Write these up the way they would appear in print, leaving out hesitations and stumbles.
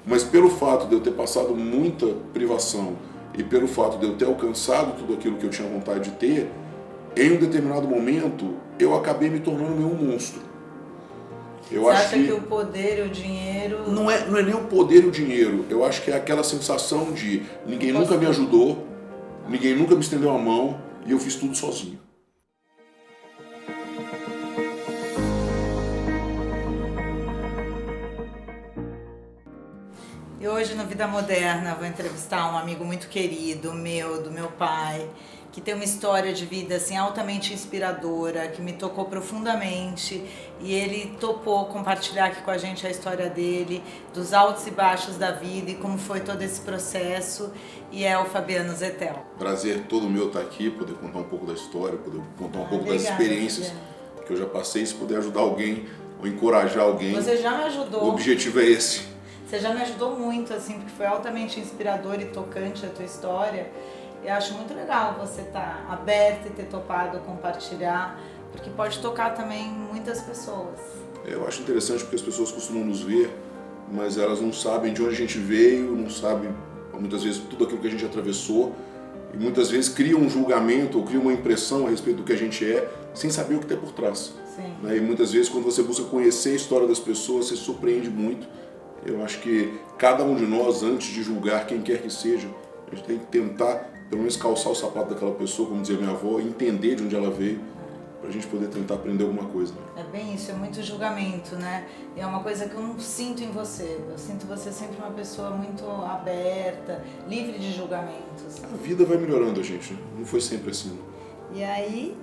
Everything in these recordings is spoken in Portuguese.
Mas pelo fato de eu ter passado muita privação e pelo fato de eu ter alcançado tudo aquilo que eu tinha vontade de ter, em um determinado momento eu acabei me tornando meio um monstro. Você acha que o poder e o dinheiro... Não é nem o poder e o dinheiro. Eu acho que é aquela sensação de ninguém nunca me ajudou, ninguém nunca me estendeu a mão e eu fiz tudo sozinho. E hoje no Vida Moderna vou entrevistar um amigo muito querido meu, do meu pai, que tem uma história de vida assim altamente inspiradora, que me tocou profundamente, e ele topou compartilhar aqui com a gente a história dele, dos altos e baixos da vida e como foi todo esse processo, e é o Fabiano Zettel. Prazer todo meu estar aqui, poder contar um pouco da história, poder contar um pouco Obrigada, das experiências que eu já passei, se puder ajudar alguém ou encorajar alguém. Você já me ajudou. O objetivo é esse. Você já me ajudou muito, assim, porque foi altamente inspirador e tocante a tua história. Eu acho muito legal você estar aberto e ter topado compartilhar, porque pode tocar também muitas pessoas. Eu acho interessante porque as pessoas costumam nos ver, mas elas não sabem de onde a gente veio, não sabem, muitas vezes, tudo aquilo que a gente atravessou, e muitas vezes criam um julgamento ou criam uma impressão a respeito do que a gente é, sem saber o que tem por trás. Sim. E muitas vezes, quando você busca conhecer a história das pessoas, você se surpreende muito. Eu acho que cada um de nós, antes de julgar quem quer que seja, a gente tem que tentar, pelo menos, calçar o sapato daquela pessoa, como dizia minha avó, entender de onde ela veio, pra gente poder tentar aprender alguma coisa. É bem isso, é muito julgamento, né? E é uma coisa que eu não sinto em você. Eu sinto você sempre uma pessoa muito aberta, livre de julgamentos. A vida vai melhorando, gente, né? Não foi sempre assim. E aí,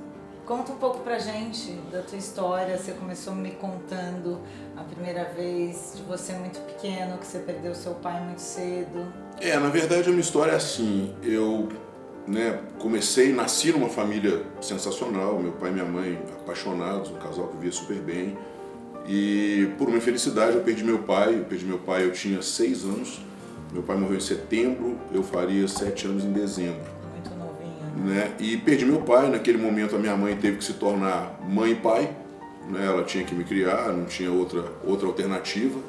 conta um pouco pra gente da tua história. Você começou me contando a primeira vez de você muito pequeno, que você perdeu seu pai muito cedo. Na verdade a minha história é assim, eu nasci numa família sensacional, meu pai e minha mãe apaixonados, um casal que vivia super bem, e por uma infelicidade eu perdi meu pai. Eu tinha 6 anos, meu pai morreu em setembro, eu faria 7 anos em dezembro. Muito novinho. E perdi meu pai, naquele momento a minha mãe teve que se tornar mãe e pai, ela tinha que me criar, não tinha outra alternativa.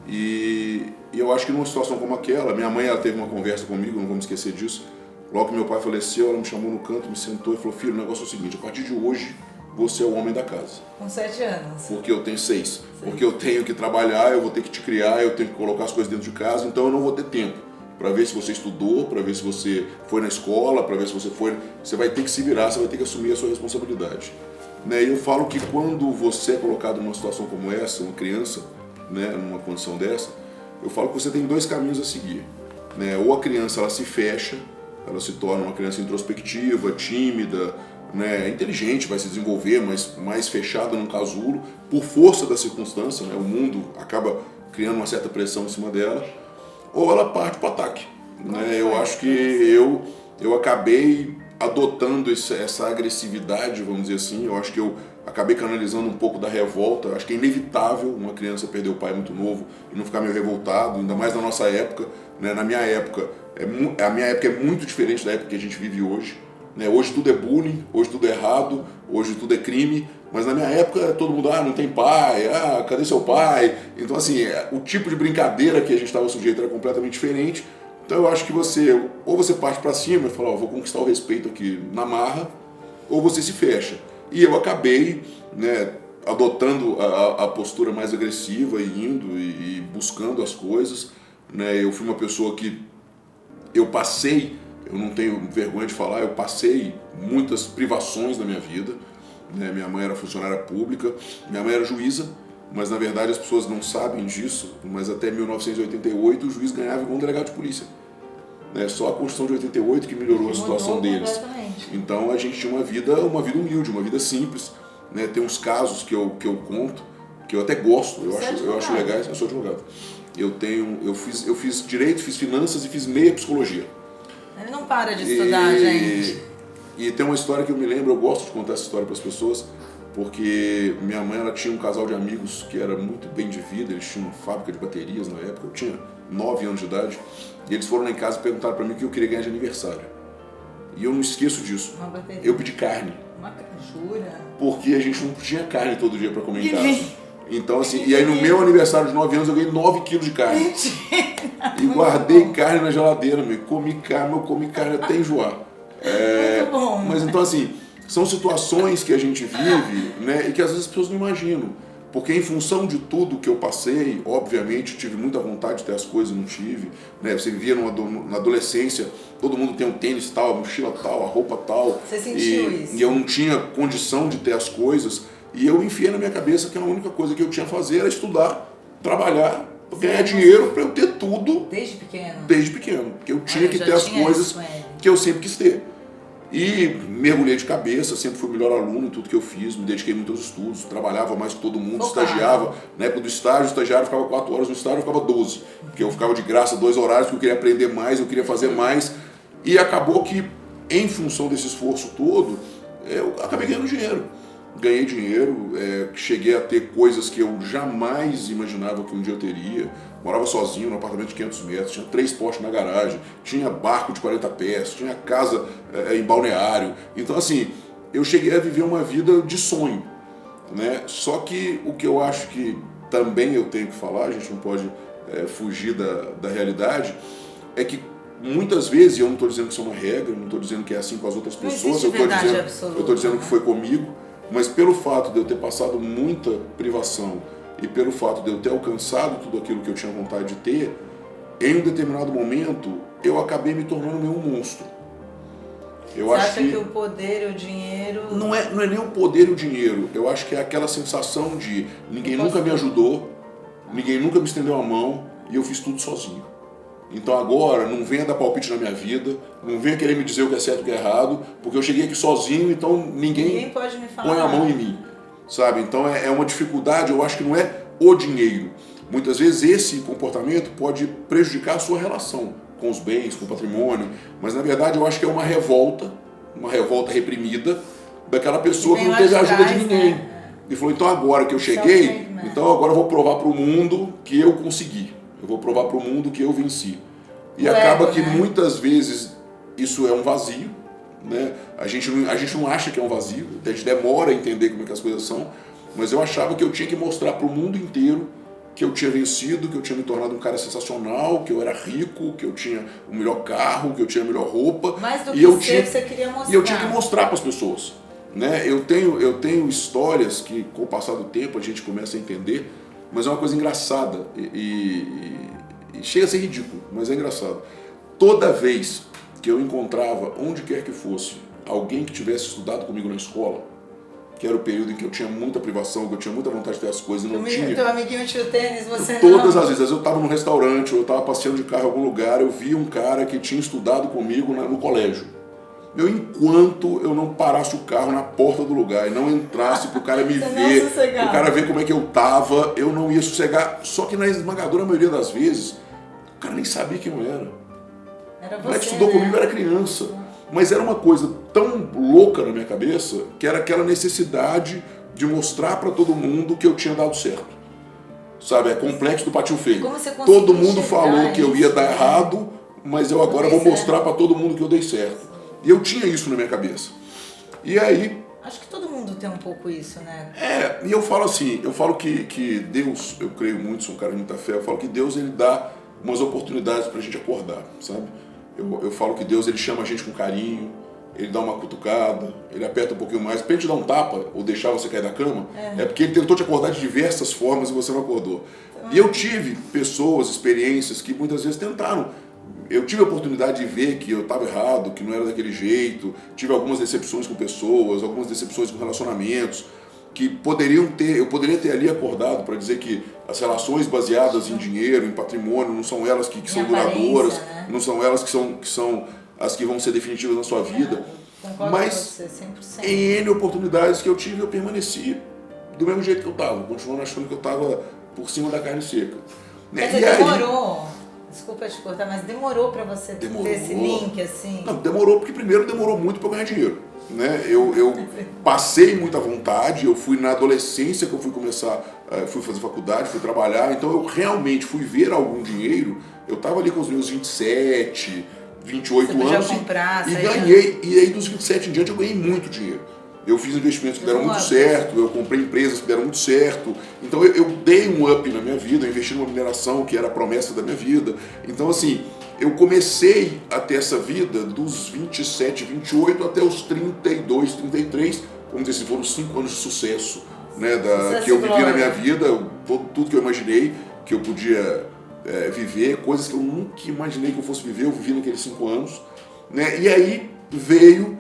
E eu acho que numa situação como aquela, minha mãe ela teve uma conversa comigo, não vou me esquecer disso. Logo que meu pai faleceu, ela me chamou no canto, me sentou e falou: filho, o negócio é o seguinte, a partir de hoje você é o homem da casa. Com 7 anos. Porque eu tenho 6. Porque eu tenho que trabalhar, eu vou ter que te criar, eu tenho que colocar as coisas dentro de casa, então eu não vou ter tempo para ver se você estudou, para ver se você foi na escola, para ver se você foi... Você vai ter que se virar, você vai ter que assumir a sua responsabilidade. E eu falo que quando você é colocado numa situação como essa, uma criança, numa condição dessa, eu falo que você tem 2 caminhos a seguir. Ou a criança ela se fecha, ela se torna uma criança introspectiva, tímida, inteligente, vai se desenvolver, mas mais fechada num casulo, por força da circunstância, o mundo acaba criando uma certa pressão em cima dela, ou ela parte para o ataque. Eu acho que eu acabei adotando essa agressividade, vamos dizer assim. Eu acho que eu acabei canalizando um pouco da revolta. Eu acho que é inevitável uma criança perder o pai muito novo e não ficar meio revoltado, ainda mais na nossa época. Na minha época, a minha época é muito diferente da época que a gente vive hoje. Hoje tudo é bullying, hoje tudo é errado, hoje tudo é crime, mas na minha época todo mundo, não tem pai, cadê seu pai? Então assim, o tipo de brincadeira que a gente estava sujeito era completamente diferente. Então eu acho que ou você parte para cima e fala, vou conquistar o respeito aqui na marra, ou você se fecha. E eu acabei adotando a postura mais agressiva e indo e buscando as coisas. Eu fui uma pessoa que eu não tenho vergonha de falar, eu passei muitas privações na minha vida. Minha mãe era funcionária pública, minha mãe era juíza, mas na verdade as pessoas não sabem disso, mas até 1988 o juiz ganhava igual um delegado de polícia. Só a Constituição de 88 que melhorou a situação deles. Então a gente tinha uma vida humilde, uma vida simples. Tem uns casos que eu conto, que eu até gosto, eu acho legais. Eu sou advogado. Eu fiz direito, fiz finanças e fiz meia psicologia. Ele não para de estudar, gente. E tem uma história que eu me lembro, eu gosto de contar essa história para as pessoas, porque minha mãe ela tinha um casal de amigos que era muito bem de vida, eles tinham uma fábrica de baterias na época, eu tinha 9 anos de idade, e eles foram lá em casa e perguntaram para mim o que eu queria ganhar de aniversário. E eu não esqueço disso. Uma bateria. Eu pedi carne. Jura? Porque a gente não tinha carne todo dia para comer em casa. Então, assim, e aí no meu aniversário de 9 anos eu ganhei 9 quilos de carne. E guardei carne na geladeira, meu. Comi carne até enjoar. Muito bom. Mas então, assim, são situações que a gente vive, né, e que às vezes as pessoas não imaginam. Porque em função de tudo que eu passei, obviamente, tive muita vontade de ter as coisas, não tive. Né? Você vivia na adolescência, todo mundo tem um tênis tal, a mochila tal, a roupa tal. Você sentiu isso? E eu não tinha condição de ter as coisas. E eu enfiei na minha cabeça que a única coisa que eu tinha a fazer era estudar, trabalhar, ganhar dinheiro para eu ter tudo. Desde pequeno? Desde pequeno. Porque eu tinha que ter as coisas que eu sempre quis ter. E mergulhei de cabeça, sempre fui o melhor aluno em tudo que eu fiz, me dediquei muito aos estudos, trabalhava mais que todo mundo, estagiava. Na época do estágio, o estagiário ficava 4 horas no estágio, eu ficava 12. Porque eu ficava de graça 2 horários, porque eu queria aprender mais, eu queria fazer mais. E acabou que, em função desse esforço todo, eu acabei ganhando dinheiro. Ganhei dinheiro, cheguei a ter coisas que eu jamais imaginava que um dia eu teria. Morava sozinho num apartamento de 500 metros, tinha 3 postes na garagem, tinha barco de 40 pés, tinha casa em balneário. Então, assim, eu cheguei a viver uma vida de sonho, né? Só que o que eu acho que também eu tenho que falar, a gente não pode fugir da realidade, é que muitas vezes, e eu não estou dizendo que isso é uma regra, não estou dizendo que é assim com as outras pessoas, eu estou dizendo que foi comigo, mas pelo fato de eu ter passado muita privação e pelo fato de eu ter alcançado tudo aquilo que eu tinha vontade de ter, em um determinado momento, eu acabei me tornando meio um monstro. Você acha que o poder e o dinheiro... Não é nem o poder e o dinheiro. Eu acho que é aquela sensação de ninguém nunca me ajudou, ninguém nunca me estendeu a mão e eu fiz tudo sozinho. Então agora, não venha dar palpite na minha vida, não venha querer me dizer o que é certo e o que é errado, porque eu cheguei aqui sozinho, então ninguém pode me falar põe a mão em mim. Sabe? Então é uma dificuldade, eu acho que não é o dinheiro. Muitas vezes esse comportamento pode prejudicar a sua relação com os bens, com o patrimônio, mas na verdade eu acho que é uma revolta reprimida daquela pessoa que não teve a ajuda de ninguém. Né? E falou, então agora que eu cheguei, então agora eu vou provar para o mundo que eu consegui. Eu vou provar para o mundo que eu venci. E acaba que muitas vezes isso é um vazio. Né? A gente não acha que é um vazio, a gente demora a entender como é que as coisas são, mas eu achava que eu tinha que mostrar para o mundo inteiro que eu tinha vencido, que eu tinha me tornado um cara sensacional, que eu era rico, que eu tinha o melhor carro, que eu tinha a melhor roupa. Mais do que você queria mostrar. E eu tinha que mostrar para as pessoas. Né? Eu tenho histórias que com o passar do tempo a gente começa a entender, mas é uma coisa engraçada e chega a ser ridículo, mas é engraçado. Toda vez que eu encontrava, onde quer que fosse, alguém que tivesse estudado comigo na escola, que era o período em que eu tinha muita privação, que eu tinha muita vontade de ter as coisas e não tinha. Teu amiguinho tinha o tênis, você não. Todas as vezes, eu estava num restaurante, ou eu estava passeando de carro em algum lugar, eu via um cara que tinha estudado comigo no colégio. Enquanto eu não parasse o carro na porta do lugar e não entrasse para o cara me ver, para o cara ver como é que eu tava, eu não ia sossegar. Só que na esmagadora maioria das vezes, o cara nem sabia quem eu era. Era você, o que estudou comigo era criança. Mas era uma coisa tão louca na minha cabeça que era aquela necessidade de mostrar para todo mundo que eu tinha dado certo. Sabe, é complexo do patinho feio. Todo mundo falou que eu ia dar errado, mas eu agora vou mostrar para todo mundo que eu dei certo. E eu tinha isso na minha cabeça. E aí... Acho que todo mundo tem um pouco isso, né? E eu falo assim, que Deus, eu creio muito, sou um cara de muita fé, eu falo que Deus ele dá umas oportunidades pra gente acordar, sabe? Eu falo que Deus ele chama a gente com carinho, ele dá uma cutucada, ele aperta um pouquinho mais, pra ele te dar um tapa ou deixar você cair da cama, é porque ele tentou te acordar de diversas formas e você não acordou. E eu tive pessoas, experiências que muitas vezes tentaram. Eu tive a oportunidade de ver que eu estava errado, que não era daquele jeito, tive algumas decepções com pessoas, algumas decepções com relacionamentos, que eu poderia ter ali acordado para dizer que as relações baseadas em dinheiro, em patrimônio, não são elas que são duradouras, né? Não são elas que são as que vão ser definitivas na sua vida. Mas com você, 100%. Em N oportunidades que eu tive, eu permaneci do mesmo jeito que eu estava, continuando achando que eu estava por cima da carne seca. Mas demorou, desculpa te cortar, mas demorou para você ter esse link assim? Não, demorou porque primeiro demorou muito para eu ganhar dinheiro. Né? Eu passei muita vontade, eu fui na adolescência que eu fui fui fazer faculdade, fui trabalhar, então eu realmente fui ver algum dinheiro, eu estava ali com os meus 27, 28 anos comprar, e ganhei, e aí dos 27 em diante eu ganhei muito dinheiro. eu fiz investimentos que deram muito certo, eu comprei empresas que deram muito certo. Então eu dei um up na minha vida, eu investi numa mineração que era a promessa da minha vida. Então assim, eu comecei a ter essa vida dos 27, 28 até os 32, 33, vamos dizer assim, foram 5 anos de sucesso, né, que eu vivi na minha vida, tudo que eu imaginei que eu podia viver, coisas que eu nunca imaginei que eu fosse viver, eu vivi naqueles 5 anos, né, e aí veio,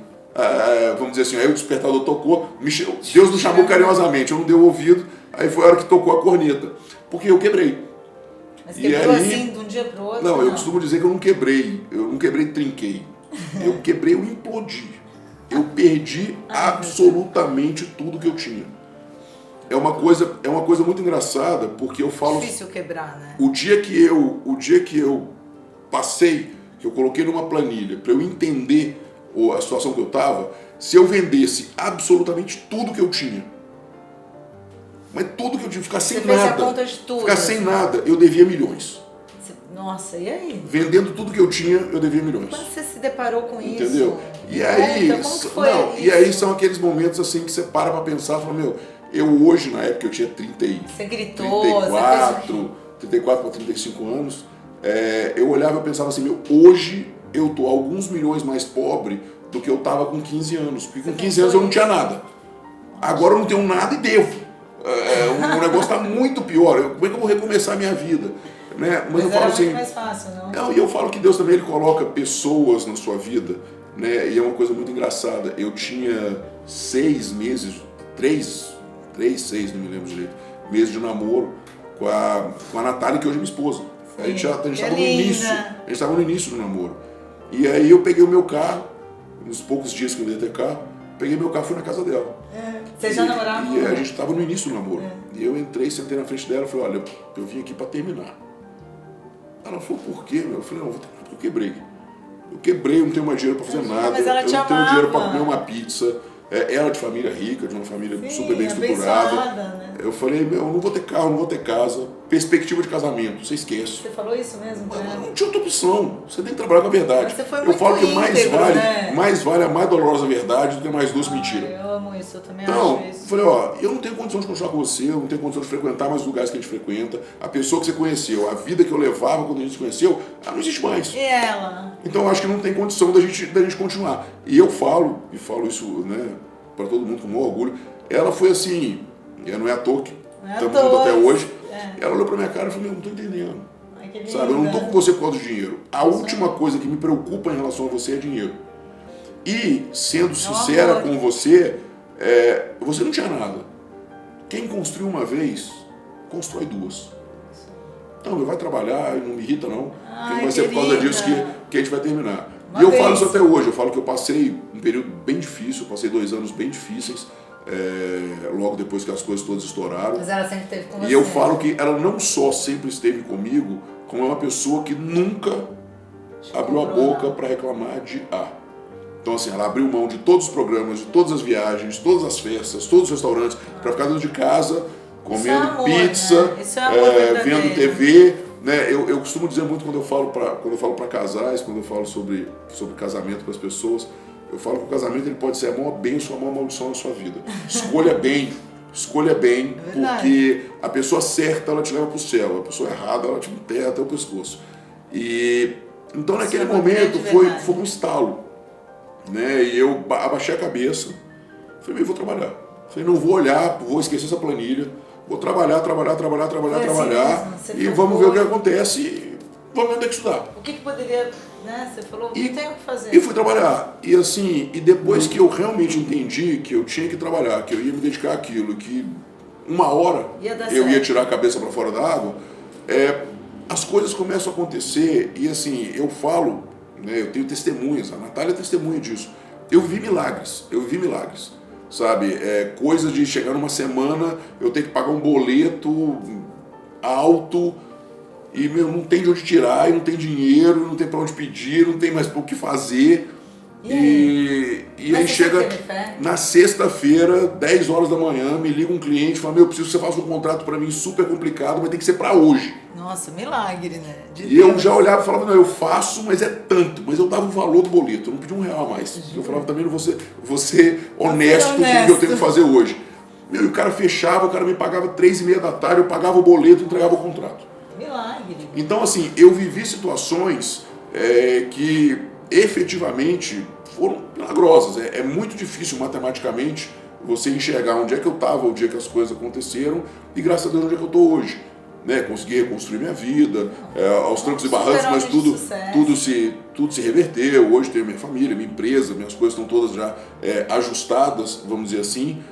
vamos dizer assim, aí o despertador tocou, Deus nos chamou carinhosamente, eu não dei o ouvido, aí foi a hora que tocou a corneta, porque eu quebrei. Mas quebrou assim de um dia pro outro? Não, eu costumo dizer que eu não quebrei trinquei, eu quebrei, eu implodi, eu perdi absolutamente tudo que eu tinha. É uma coisa muito engraçada, porque eu falo... Difícil quebrar, né? O dia que eu passei, que eu coloquei numa planilha para eu entender a situação que eu estava, se eu vendesse absolutamente tudo que eu tinha, mas tudo que eu tinha, ficar sem nada, fez a conta de tudo, ficar sem nada, eu devia milhões. Nossa, e aí? Vendendo tudo que eu tinha, eu devia milhões. Quando você se deparou com isso? Entendeu? E aí, e aí são aqueles momentos assim que você para pra pensar e fala, meu, eu hoje, na época eu tinha 30, você gritou, 34 para 35 anos, eu olhava e pensava assim, meu, hoje eu tô alguns milhões mais pobre do que eu tava com 15 anos. Porque com 15 anos eu não tinha nada. Agora eu não tenho nada e devo. O negócio tá muito pior. Como é que eu vou recomeçar a minha vida? Né? Mas eu falo assim, muito mais fácil, não? E eu falo que Deus também ele coloca pessoas na sua vida, né? E é uma coisa muito engraçada. Eu tinha 6 meses, 3, 6, não me lembro direito, meses de namoro com a Natália, que hoje é minha esposa. A gente estava no início do namoro. E aí eu peguei o meu carro, nos poucos dias que eu ia ter carro, peguei meu carro e fui na casa dela. Vocês já namoravam? E a gente estava no início do namoro. E eu entrei, sentei na frente dela e falei, olha, eu vim aqui para terminar. Ela falou, por quê, meu? Eu falei, não, porque eu quebrei. Eu quebrei, eu não tenho mais dinheiro para fazer nada. Mas ela eu te não tenho amava. dinheiro para comer uma pizza. Ela de família rica, de uma família super bem estruturada. Né? Eu falei, meu, eu não vou ter carro, não vou ter casa. Perspectiva de casamento, você esquece. Você falou isso mesmo? Não tinha outra opção. Você tem que trabalhar com a verdade. Mas você foi eu falo que íntegro, mais vale a mais dolorosa verdade do que a mais doce mentira. Eu amo isso, eu também Então, acho isso. Falei, ó, eu não tenho condição de continuar com você, eu não tenho condição de frequentar mais os lugares que a gente frequenta. A pessoa que você conheceu, a vida que eu levava quando a gente se conheceu, ela não existe mais. E ela? Então eu acho que não tem condição da gente continuar. E eu falo isso, né, para todo mundo com o maior orgulho, ela foi assim, não é à toa que estamos juntos até hoje. Ela olhou pra minha cara e falou, eu não tô entendendo. Ai, sabe, eu não tô com você por causa do dinheiro. A última coisa que me preocupa em relação a você é dinheiro. E, sendo sincera com você, você não tinha nada. Quem construiu uma vez, constrói duas. Então, vai trabalhar, não me irrita não. Porque não vai ser por causa disso que a gente vai terminar. E eu falo isso até hoje, eu falo que eu passei um período bem difícil, eu passei 2 anos bem difíceis, logo depois que as coisas todas estouraram. Mas ela sempre esteve com você. E eu falo que ela não só sempre esteve comigo, como é uma pessoa que nunca abriu a boca para reclamar de A. Então assim, ela abriu mão de todos os programas, de todas as viagens, de todas as festas, todos os restaurantes, para ficar dentro de casa, comendo pizza, né? vendo TV. Né? Eu costumo dizer muito quando eu falo para casais, quando eu falo sobre casamento para as pessoas, eu falo que o casamento ele pode ser a maior bênção ou a maior maldição na sua vida. Escolha bem, porque a pessoa certa ela te leva para o céu, a pessoa errada ela te enterra até o pescoço. E então naquele momento foi um estalo, né? E eu abaixei a cabeça, falei, eu vou trabalhar. Falei, não vou olhar, vou esquecer essa planilha. Vou trabalhar e vamos ver o que acontece e vamos ter que estudar. O que poderia, né? Você falou, não tem o que fazer. E fui trabalhar. E assim, depois que eu realmente entendi que eu tinha que trabalhar, que eu ia me dedicar àquilo, que uma hora eu ia tirar a cabeça para fora da água, as coisas começam a acontecer e assim, eu falo, né, eu tenho testemunhas, a Natália é testemunha disso. Eu vi milagres. Sabe, coisa de chegar numa semana, eu tenho que pagar um boleto alto e não tem de onde tirar, e não tem dinheiro, não tem para onde pedir, não tem mais para o que fazer. E aí chega na sexta-feira, 10 horas da manhã, me liga um cliente e fala, eu preciso que você faça um contrato para mim super complicado, mas tem que ser para hoje. Nossa, milagre, né? E eu já olhava e falava, não, eu faço, mas é tanto. Mas eu dava o valor do boleto, eu não pedia R$1 a mais. Eu falava, também não vou ser honesto com o que eu tenho que fazer hoje. E o cara fechava, o cara me pagava 3h30 da tarde, eu pagava o boleto e entregava o contrato. Milagre. Então, assim, eu vivi situações que efetivamente foram milagrosas. É muito difícil matematicamente você enxergar onde é que eu estava o dia que as coisas aconteceram e graças a Deus onde é que eu estou hoje. Né? Consegui reconstruir minha vida, aos trancos e barrancos, mas tudo se reverteu. Hoje tenho minha família, minha empresa, minhas coisas estão todas já ajustadas, vamos dizer assim.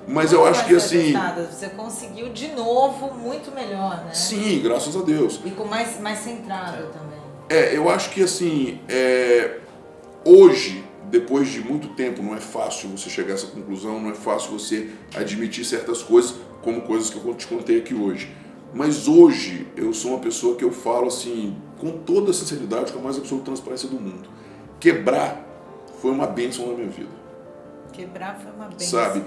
Mas eu acho que assim... Você conseguiu de novo muito melhor, né? Sim, graças a Deus. E com mais centrado também. Eu acho que assim, hoje, depois de muito tempo, não é fácil você chegar a essa conclusão, não é fácil você admitir certas coisas, como coisas que eu te contei aqui hoje. Mas hoje eu sou uma pessoa que eu falo assim, com toda a sinceridade, com a mais absoluta transparência do mundo. Quebrar foi uma bênção na minha vida. Quebrar foi uma bênção. Sabe?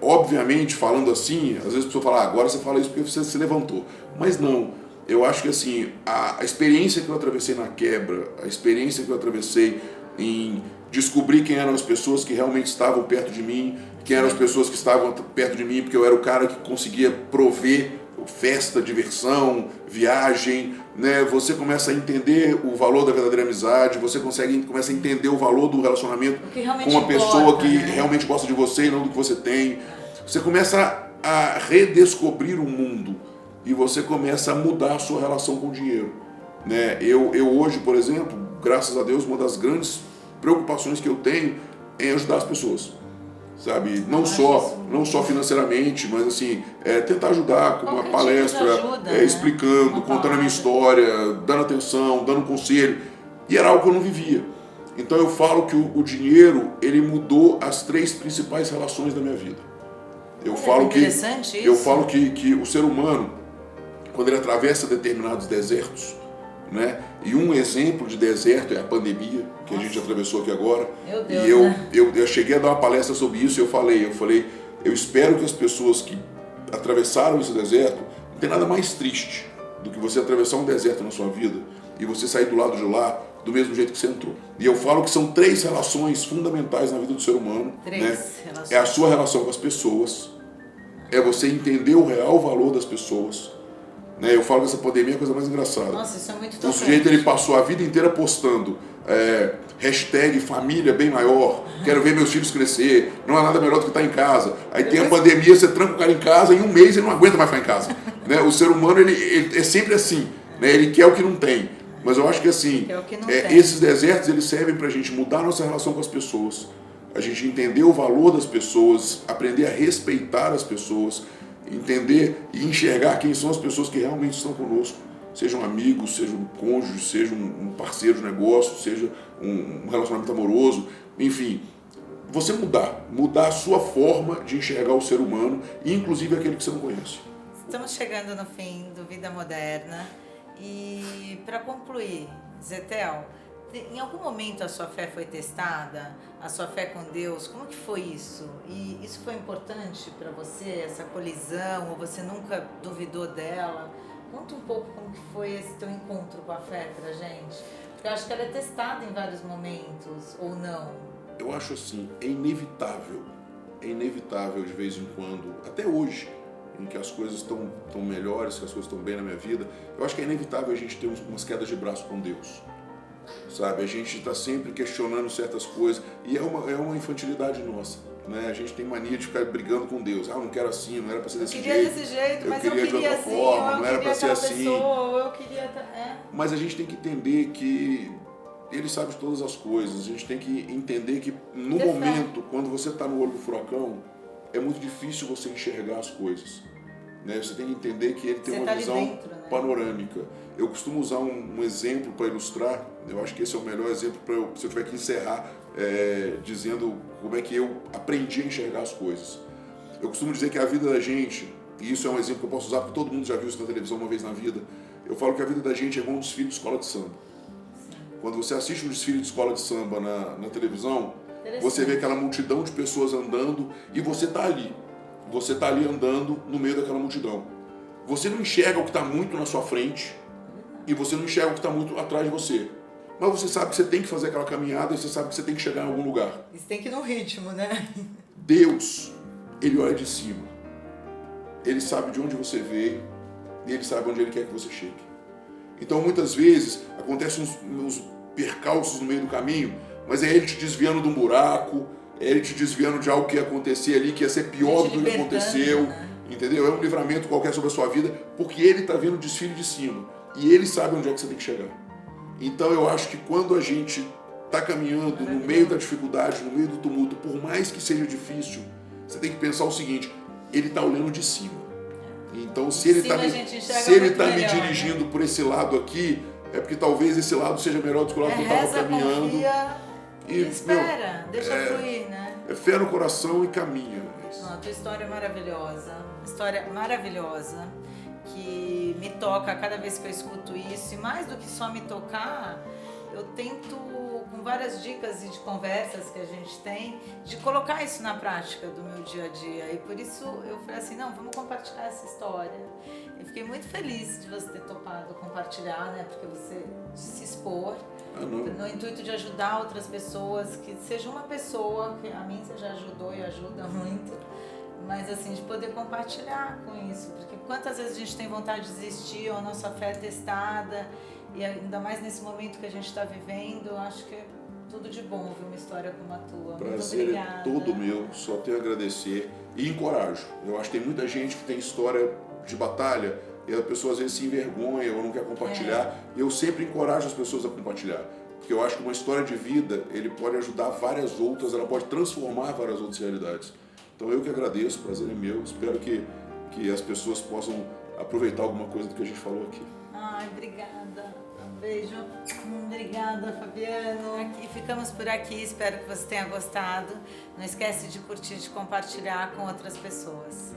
Obviamente, falando assim, às vezes a pessoa fala, agora você fala isso porque você se levantou. Mas não. Eu acho que assim, a experiência que eu atravessei na quebra, a experiência que eu atravessei em descobrir quem eram as pessoas que realmente estavam perto de mim, quem eram as pessoas que estavam perto de mim, porque eu era o cara que conseguia prover festa, diversão, viagem, né? Você começa a entender o valor da verdadeira amizade, você começa a entender o valor do relacionamento com uma pessoa que realmente gosta de você e não do que você tem. Você começa a redescobrir o mundo e você começa a mudar a sua relação com o dinheiro. Né? Eu hoje, por exemplo, graças a Deus, uma das grandes preocupações que eu tenho é em ajudar as pessoas. Sabe? Não só financeiramente, mas assim, tentar ajudar com uma palestra, explicando, contando a minha história, dando atenção, dando conselho. E era algo que eu não vivia. Então eu falo que o dinheiro, ele mudou as 3 principais relações da minha vida. Eu falo que o ser humano, quando ele atravessa determinados desertos, né? E um exemplo de deserto é a pandemia que a gente atravessou aqui agora. Meu Deus, e eu cheguei a dar uma palestra sobre isso e eu falei, eu espero que as pessoas que atravessaram esse deserto, não tem nada mais triste do que você atravessar um deserto na sua vida e você sair do lado de lá do mesmo jeito que você entrou. E eu falo que são 3 relações fundamentais na vida do ser humano. 3 né? relações. É a sua relação com as pessoas, é você entender o real valor das pessoas. Né? Eu falo que essa pandemia é a coisa mais engraçada. Nossa, isso é muito tocante. O sujeito ele passou a vida inteira postando hashtag família bem maior, quero ver meus filhos crescer, não há nada melhor do que estar em casa. Aí tem a pandemia, você tranca o cara em casa e em um mês ele não aguenta mais ficar em casa. Né? O ser humano ele é sempre assim, né? Ele quer o que não tem. Mas eu acho que assim, esses desertos eles servem para a gente mudar a nossa relação com as pessoas, a gente entender o valor das pessoas, aprender a respeitar as pessoas, entender e enxergar quem são as pessoas que realmente estão conosco, sejam amigos, seja um cônjuge, seja um parceiro de negócio, seja um relacionamento amoroso, enfim, você mudar a sua forma de enxergar o ser humano, inclusive aquele que você não conhece. Estamos chegando no fim do Vida Moderna e para concluir, Zetel, em algum momento a sua fé foi testada? A sua fé com Deus? Como que foi isso? E isso foi importante para você, essa colisão? Ou você nunca duvidou dela? Conta um pouco como que foi esse teu encontro com a fé pra gente. Porque eu acho que ela é testada em vários momentos, ou não? Eu acho assim, é inevitável de vez em quando, até hoje, em que as coisas estão melhores, que as coisas estão bem na minha vida, eu acho que é inevitável a gente ter umas quedas de braço com Deus. Sabe, a gente está sempre questionando certas coisas e é uma infantilidade nossa, né? A gente tem mania de ficar brigando com Deus. Não quero assim, não era para ser desse jeito. Eu queria desse jeito, mas eu queria de outra assim, forma, não era para ser assim. Pessoa, eu queria... Mas a gente tem que entender que Ele sabe de todas as coisas. A gente tem que entender que no momento, quando você está no olho do furacão, é muito difícil você enxergar as coisas. Né? Você tem que entender que ele tem uma visão panorâmica. Eu costumo usar um exemplo para ilustrar, eu acho que esse é o melhor exemplo se eu tiver que encerrar dizendo como é que eu aprendi a enxergar as coisas. Eu costumo dizer que a vida da gente, e isso é um exemplo que eu posso usar porque todo mundo já viu isso na televisão uma vez na vida, eu falo que a vida da gente é igual um desfile de escola de samba. Quando você assiste um desfile de escola de samba na televisão, você vê aquela multidão de pessoas andando e você está ali. Você está ali andando no meio daquela multidão. Você não enxerga o que está muito na sua frente e você não enxerga o que está muito atrás de você. Mas você sabe que você tem que fazer aquela caminhada e você sabe que você tem que chegar em algum lugar. Isso tem que ir no ritmo, né? Deus, Ele olha de cima. Ele sabe de onde você veio e Ele sabe onde Ele quer que você chegue. Então, muitas vezes, acontecem uns percalços no meio do caminho, mas é Ele te desviando de um buraco, é Ele te desviando de algo que ia acontecer ali, que ia ser pior do que o que aconteceu, né? Entendeu? É um livramento qualquer sobre a sua vida, porque Ele está vendo o desfile de cima e Ele sabe onde é que você tem que chegar. Então, eu acho que quando a gente está caminhando no meio da dificuldade, no meio do tumulto, por mais que seja difícil, você tem que pensar o seguinte: Ele está olhando de cima. Então, se Ele está me dirigindo, né, por esse lado aqui, é porque talvez esse lado seja melhor do que o lado que eu estava caminhando. Confia, e espera, deixa fluir, né? É fé no coração e caminha. A tua história é maravilhosa, uma história maravilhosa, que me toca cada vez que eu escuto isso, e mais do que só me tocar, eu tento, com várias dicas e de conversas que a gente tem, de colocar isso na prática do meu dia a dia. E por isso eu falei assim, não, vamos compartilhar essa história. Eu fiquei muito feliz de você ter topado compartilhar, né? Porque você de se expor, no intuito de ajudar outras pessoas, que seja uma pessoa, que a mim você já ajudou e ajuda muito, mas assim, de poder compartilhar com isso, porque quantas vezes a gente tem vontade de desistir, ou a nossa fé é testada, e ainda mais nesse momento que a gente está vivendo, eu acho que é tudo de bom ver uma história como a tua. Prazer é todo meu, só tenho a agradecer e encorajo. Eu acho que tem muita gente que tem história de batalha e a pessoa às vezes se envergonha ou não quer compartilhar. Eu sempre encorajo as pessoas a compartilhar, porque eu acho que uma história de vida, ele pode ajudar várias outras, ela pode transformar várias outras realidades. Então eu que agradeço, o prazer é meu, espero que as pessoas possam aproveitar alguma coisa do que a gente falou aqui. Ai, obrigada. Um beijo. Obrigada, Fabiano. E ficamos por aqui, espero que você tenha gostado. Não esquece de curtir, de compartilhar com outras pessoas.